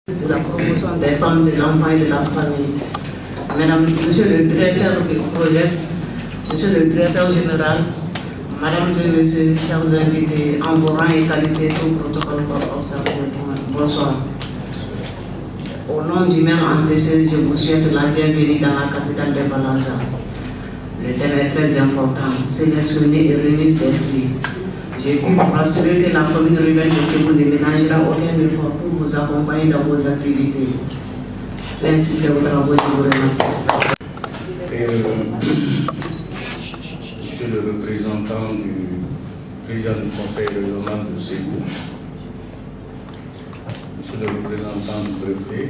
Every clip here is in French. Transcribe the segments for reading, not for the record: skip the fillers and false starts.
de la promotion des femmes, de l'enfant et de la famille. Mesdames, Monsieur le directeur du projet, Monsieur le directeur général, Madame et Messieurs, chers invités, en vos rangs et qualité, tout protocole observé. Bonsoir. Au nom du maire André, je vous souhaite la bienvenue dans la capitale de Balanza. Le thème est très important, sélectionner et remise des prix. J'ai pu vous rassurer que la commune urbaine de Ségou ne ménagera aucun effort pour vous accompagner dans vos activités. Ainsi, c'est votre travail, je vous remercie. Monsieur le représentant du président du conseil régional de Ségou, Monsieur le représentant du préfet,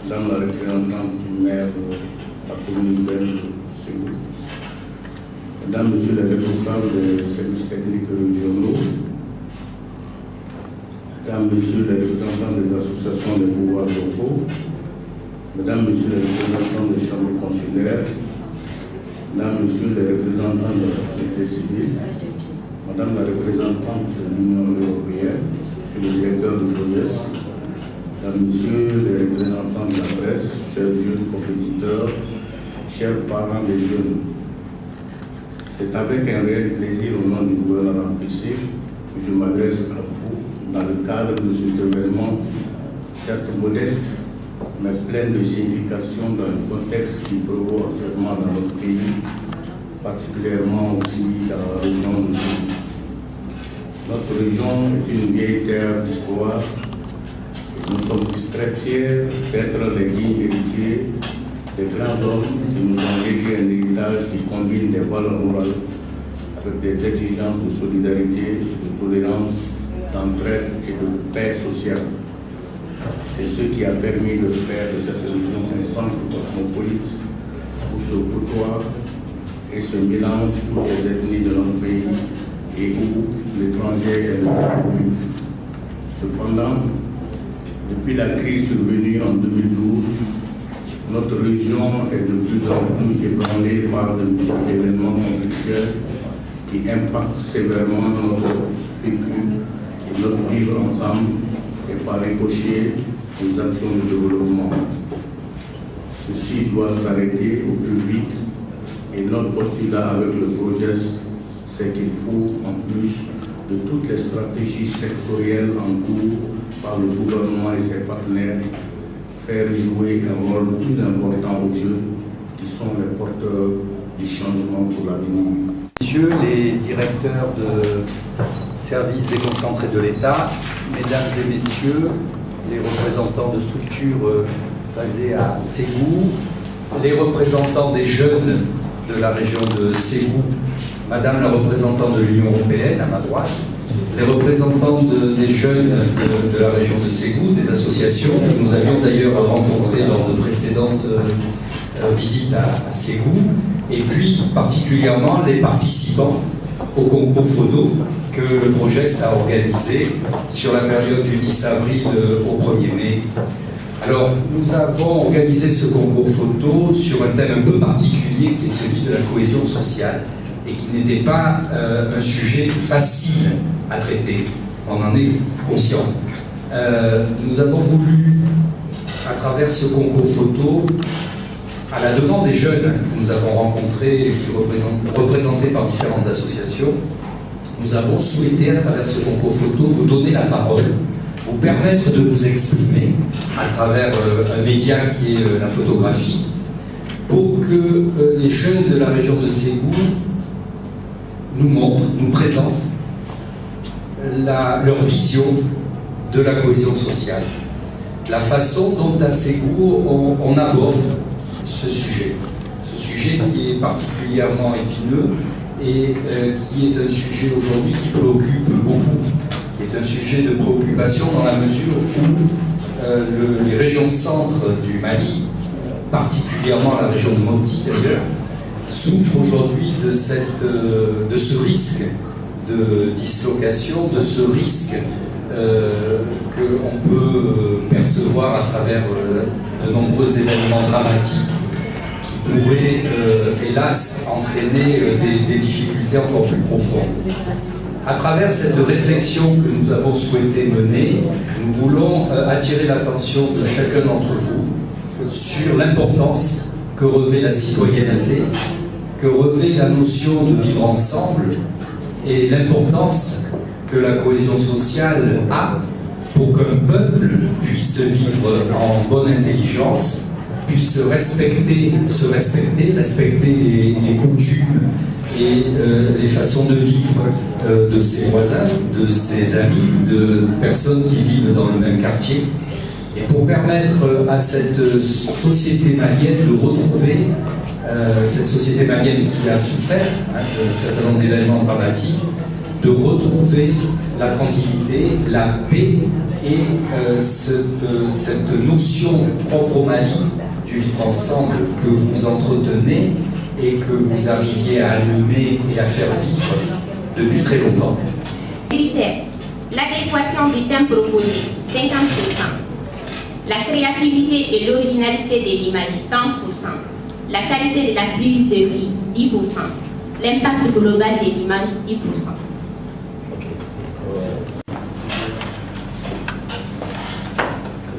Madame la représentante du maire de la commune urbaine de Ségou, Mesdames, Messieurs les responsables des services techniques régionaux, Mesdames, Messieurs les représentants des associations des pouvoirs locaux, Mesdames, Messieurs les représentants des chambres consulaires, Mesdames, Messieurs les représentants de la société civile, Madame la représentante de l'Union européenne, Monsieur le directeur du projet, Mesdames, Messieurs les représentants de la presse, chers jeunes compétiteurs, chers parents des jeunes, c'est avec un réel plaisir au nom du gouvernement PC que je m'adresse à vous dans le cadre de cet événement, certes modeste, mais plein de signification dans le contexte qui prévaut actuellement dans notre pays, particulièrement aussi dans la région de Ségou. Notre région est une vieille terre d'histoire. Nous sommes très fiers d'être les dignes héritiers des grands hommes qui nous ont légué un héritage qui combine des valeurs morales avec des exigences de solidarité, de tolérance, d'entraide et de paix sociale. C'est ce qui a permis de faire de cette région un centre cosmopolite où se côtoient et se mélangent toutes les ethnies de notre pays et où l'étranger est le bienvenu. Cependant, depuis la crise survenue en 2012, notre région est de plus en plus ébranlée par de multiples événements conflictuels qui impactent sévèrement notre vécu et notre vivre ensemble et par ricochet aux actions de développement. Ceci doit s'arrêter au plus vite et notre postulat avec le projet, c'est qu'il faut, en plus de toutes les stratégies sectorielles en cours par le gouvernement et ses partenaires, faire jouer un rôle plus important aux jeunes qui sont les porteurs du changement pour l'avenir. Messieurs les directeurs de services déconcentrés de l'État, Mesdames et Messieurs les représentants de structures basées à Ségou, les représentants des jeunes de la région de Ségou, Madame la représentante de l'Union européenne à ma droite, les représentants des jeunes de la région de Ségou, des associations que nous avions d'ailleurs rencontrées lors de précédentes visites à Ségou, et puis particulièrement les participants au concours photo que le projet a organisé sur la période du 10 avril au 1er mai. Alors, nous avons organisé ce concours photo sur un thème un peu particulier qui est celui de la cohésion sociale et qui n'était pas un sujet facile à traiter. On en est conscient. Nous avons voulu, à travers ce concours photo, à la demande des jeunes que nous avons rencontrés et qui représentés par différentes associations, nous avons souhaité, à travers ce concours photo, vous donner la parole, vous permettre de vous exprimer à travers un média qui est la photographie, pour que les jeunes de la région de Ségou nous montrent, nous présentent leur vision de la cohésion sociale, la façon dont à Ségou on aborde ce sujet qui est particulièrement épineux et qui est un sujet aujourd'hui qui préoccupe beaucoup, qui est un sujet de préoccupation dans la mesure où les régions centres du Mali, particulièrement la région de Mopti d'ailleurs, souffrent aujourd'hui de ce risque de dislocation, de ce risque qu'on peut percevoir à travers de nombreux événements dramatiques qui pourraient, hélas, entraîner des difficultés encore plus profondes. À travers cette réflexion que nous avons souhaité mener, nous voulons attirer l'attention de chacun d'entre vous sur l'importance que revêt la citoyenneté, que revêt la notion de vivre ensemble et l'importance que la cohésion sociale a pour qu'un peuple puisse vivre en bonne intelligence, puisse respecter les coutumes et les façons de vivre de ses voisins, de ses amis, de personnes qui vivent dans le même quartier, et pour permettre à cette société malienne de retrouver, cette société malienne qui a souffert d'un certain nombre d'événements dramatiques, de retrouver la tranquillité, la paix et cette notion propre au Mali du vivre ensemble que vous entretenez et que vous arriviez à animer et à faire vivre depuis très longtemps. Critères. L'adéquation du thème proposé, 50%. La créativité et l'originalité de l'image, 30%. La qualité de la prise de vie, 10%. L'impact global des images, 10%.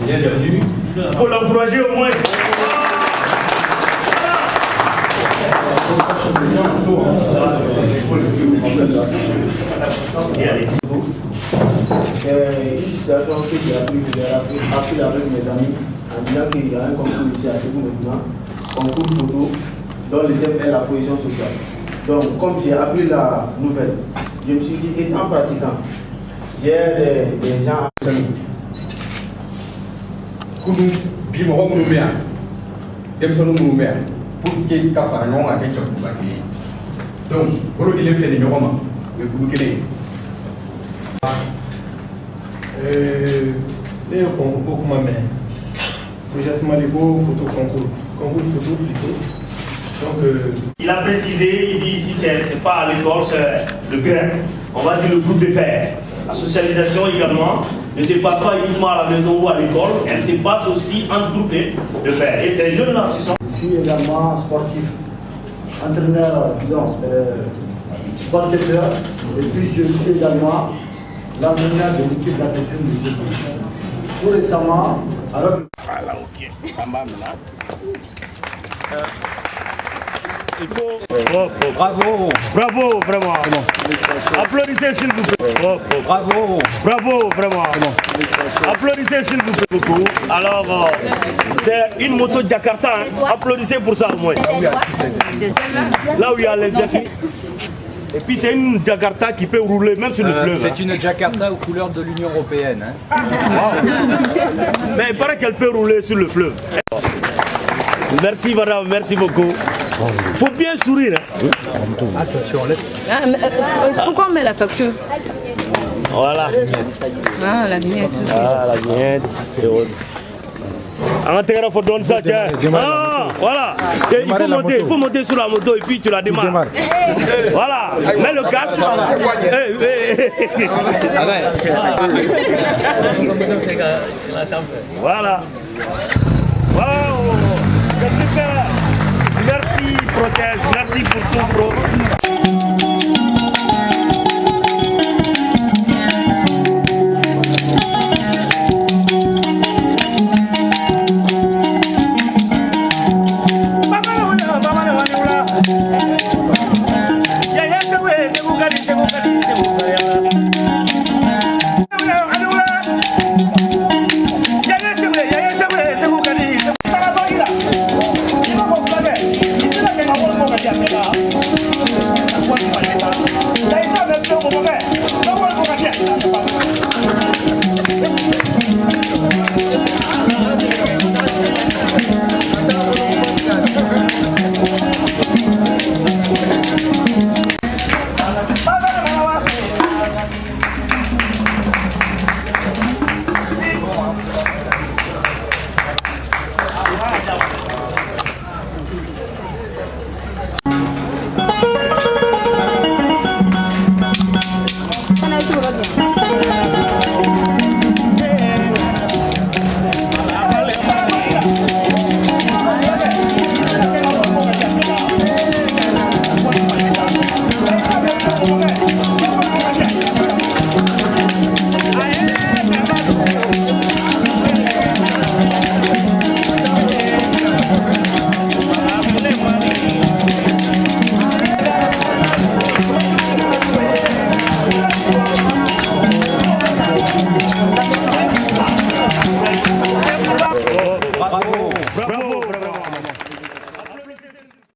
Bienvenue. Il faut l'encourager au moins. C'est une situation que j'ai appris avec mes amis en disant qu'il y a un concours ici à Ségou maintenant, concours photo, dont le thème est la cohésion sociale. Donc, comme j'ai appris la nouvelle, je me suis dit qu'en pratiquant, j'ai des gens à saluer. Kudu bimɔgɔ minnu bɛ yan denmisɛnnin minnu bɛ yan pour que ka fara ɲɔgɔn kan kɛ jɛkuluba kelen ye donc bolo dilen filɛ nin ɲɔgɔn ma o ye kulu kelen ye. Ne ye concours ko kuma mɛn projet Mali ko photo concours photo plutôt donc. Il a précisé, il dit ici c'est pas à l'école, c'est le grec, on va dire le groupe de pairs. La socialisation également ne se passe pas uniquement à la maison ou à l'école, elle se passe aussi en groupe de pairs. Et ces jeunes-là, ce sont... Je suis également sportif, entraîneur, disons, sportif, et puis je suis également l'entraîneur de l'équipe d'athlétisme du Ségou. Tout récemment, alors... Voilà, ok. Il faut... Bravo. Bravo, vraiment. Applaudissez s'il vous plaît. Bravo. Bravo, vraiment. Applaudissez s'il vous plaît beaucoup. Alors, c'est une moto Jakarta. Hein. Applaudissez pour ça au moins. Là où il y a les défis. Et puis c'est une Jakarta qui peut rouler même sur le fleuve. C'est une Jakarta aux couleurs de l'Union Européenne. Hein. Wow. Mais il paraît qu'elle peut rouler sur le fleuve. Merci madame, merci beaucoup. Il faut bien sourire. Hein. Attention, lève. Pourquoi on met la facture? Voilà. Ah, la vignette. Ah, la vignette. Il faut donner ça, tiens. Ah, voilà. Il faut monter sur la moto et puis tu la démarres. Voilà. Mets le casque. Voilà. Waouh. C'est super. Merci, procès. Merci pour tout, bro.